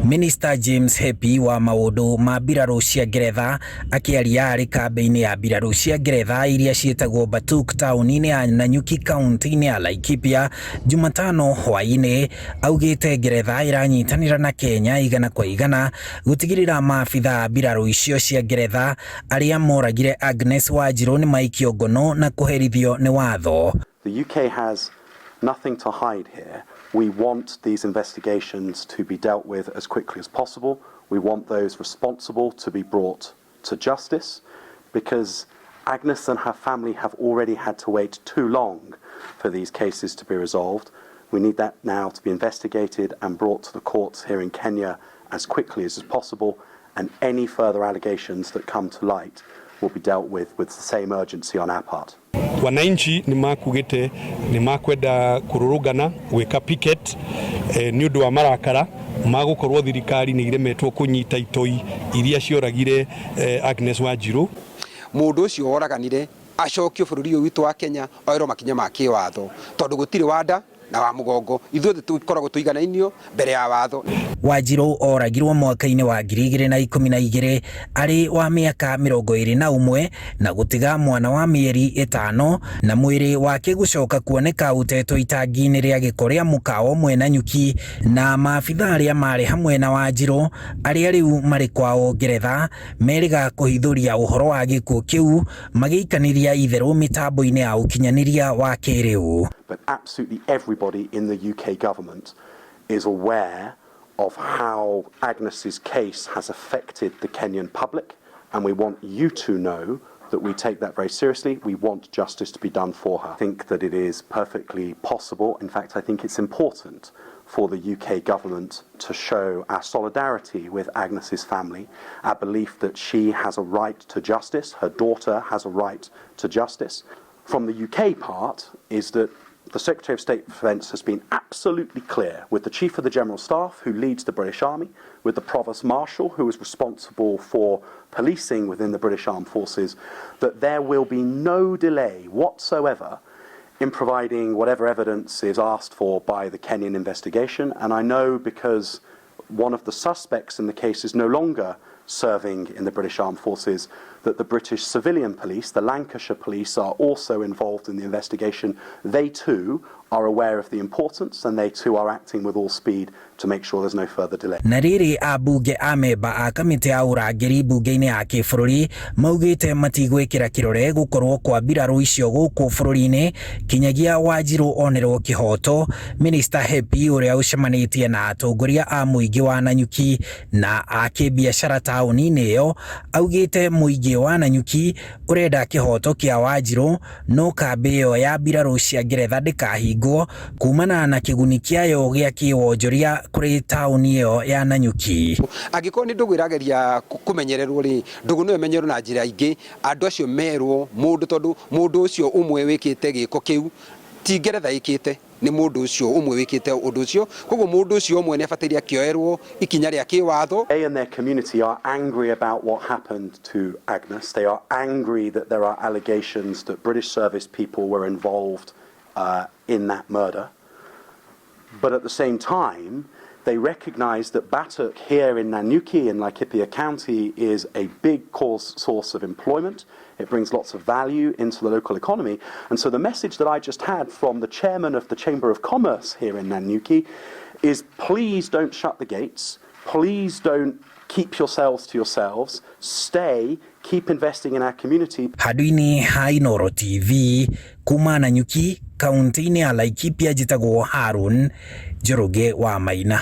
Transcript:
Minister James Hepi wa maundu ma mbirarũ cia Ngeretha akĩaria arĩ kambĩ-inĩ ya mbirarũ cia Ngeretha iria ciĩtagwo Batuk taũni-inĩ ya Nanyuki kaunti-inĩ ya Laikipia Jumatano hwaĩ-inĩ, augĩte Ngeretha ĩranyitanĩra na Kenya igana kwa igana gũtigĩrĩra maabitha a mbirarũ icio cia Ngeretha arĩa moragire Agnes Wanjiru nĩ maikio ngono na kũherithio nĩ watho. The UK has nothing to hide here. We want these investigations to be dealt with as quickly as possible. We want those responsible to be brought to justice, because Agnes and her family have already had to wait too long for these cases to be resolved. We need that now to be investigated and brought to the courts here in Kenya as quickly as possible, and any further allegations that come to light will be dealt with the same urgency on our part. Wananchi nimakugite nimakwenda kururugana gwika picket ni undu wa marakara magukorwo thirikari ni iremetwo kunyita itoi iria cioragire Agnes Wanjiru. Mundu ucio woraganire acokio bururi witu wa Kenya oiro makinya ma kiwatho tondu gutiri wanda na wa mugongo ithuothe tukoragwo tuiganainio mbere ya watho. Wanjiru oragirwo mwaka-inĩ wa 2012 arĩ wa mĩaka 21 na gũtiga mwana wa mĩeri 5 na mwĩrĩ wake gũcoka kuoneka ũtetwo itangi-inĩ rĩa gĩko rĩa mũkawa mwena Nanyuki, na maabitha arĩa marĩ hamwe na Wanjiru arĩa rĩu marĩ kwao Ngeretha meriga kũhithũria ũhoro wa gĩkuũ kĩu magĩikanĩria itherũ mĩtambo-inĩ ya ũkinyanĩria wa kĩrĩu. But absolutely everybody in the UK government is aware of how Agnes's case has affected the Kenyan public, and we want you to know that we take that very seriously. We want justice to be done for her. I think that it is perfectly possible, in fact I think it's important, for the UK government to show our solidarity with Agnes's family, our belief that she has a right to justice, her daughter has a right to justice. From the UK part is that the Secretary of State for Defence has been absolutely clear with the Chief of the General Staff, who leads the British Army, with the Provost Marshal, who is responsible for policing within the British Armed Forces, that there will be no delay whatsoever in providing whatever evidence is asked for by the Kenyan investigation. And I know because one of the suspects in the case is no longer serving in the British Armed Forces, that the British civilian police, the Lancashire police, are also involved in the investigation. They too are aware of the importance, and they too are acting with all speed to make sure there's no further delay. Na rĩrĩ ambunge amemba a kamĩtĩ ya ũrangĩri mbunge-inĩ ya kĩbũrũri maugĩte matigwĩkĩra kĩrore gũkorwo kwa mbirarũ icio gũkũ bũrũri-inĩ kinyagia Wanjiru onerwo kĩhoto. Minister Hepi ũrĩa ũcemanĩtie na atongoria a mũingĩ wa Nanyuki na a kĩbiacara taũni-inĩ ĩyo augĩte mũingĩ wa Nanyuki ũrenda kĩhoto kĩa Wanjiru, no kambĩ ĩyo ya mbirarũ cia Ngeretha ndĩkahingwo kumana na kĩguni kĩayo gĩa kĩwonjoria kuri tauni yo ya Nanyuki. Angĩkorwo nĩ ndũgũ ĩrageria kũmenyererwo rĩ, ndũgũ no ĩmenyererwo na njĩra ingĩ, andũ acio merwo mũndũ, tondũ mũndũ ũcio ũmwe wĩkĩte gĩko kĩu ti Ngeretha ĩkĩte, nĩ mũndũ ũcio ũmwe wĩkĩte ũndũ ũcio, koguo mũndũ ũcio ũmwe nĩ abatairie akĩoerwo ikinya rĩa kĩwatho. They and their community are angry about what happened to Agnes. They are angry that there are allegations that British service people were involved in that murder. But at the same time, they recognise that Batuk here in Nanyuki in Laikipia County is a big source of employment. It brings lots of value into the local economy. And so the message that I just had from the chairman of the Chamber of Commerce here in Nanyuki is, please don't shut the gates. Please don't keep yourselves to yourselves. Stay, keep investing in our community. Hadini Hainoro TV, kuma Nanyuki, kaunti-inĩ ya Laikipia, jitagwo Harun Njoroge wa Maina.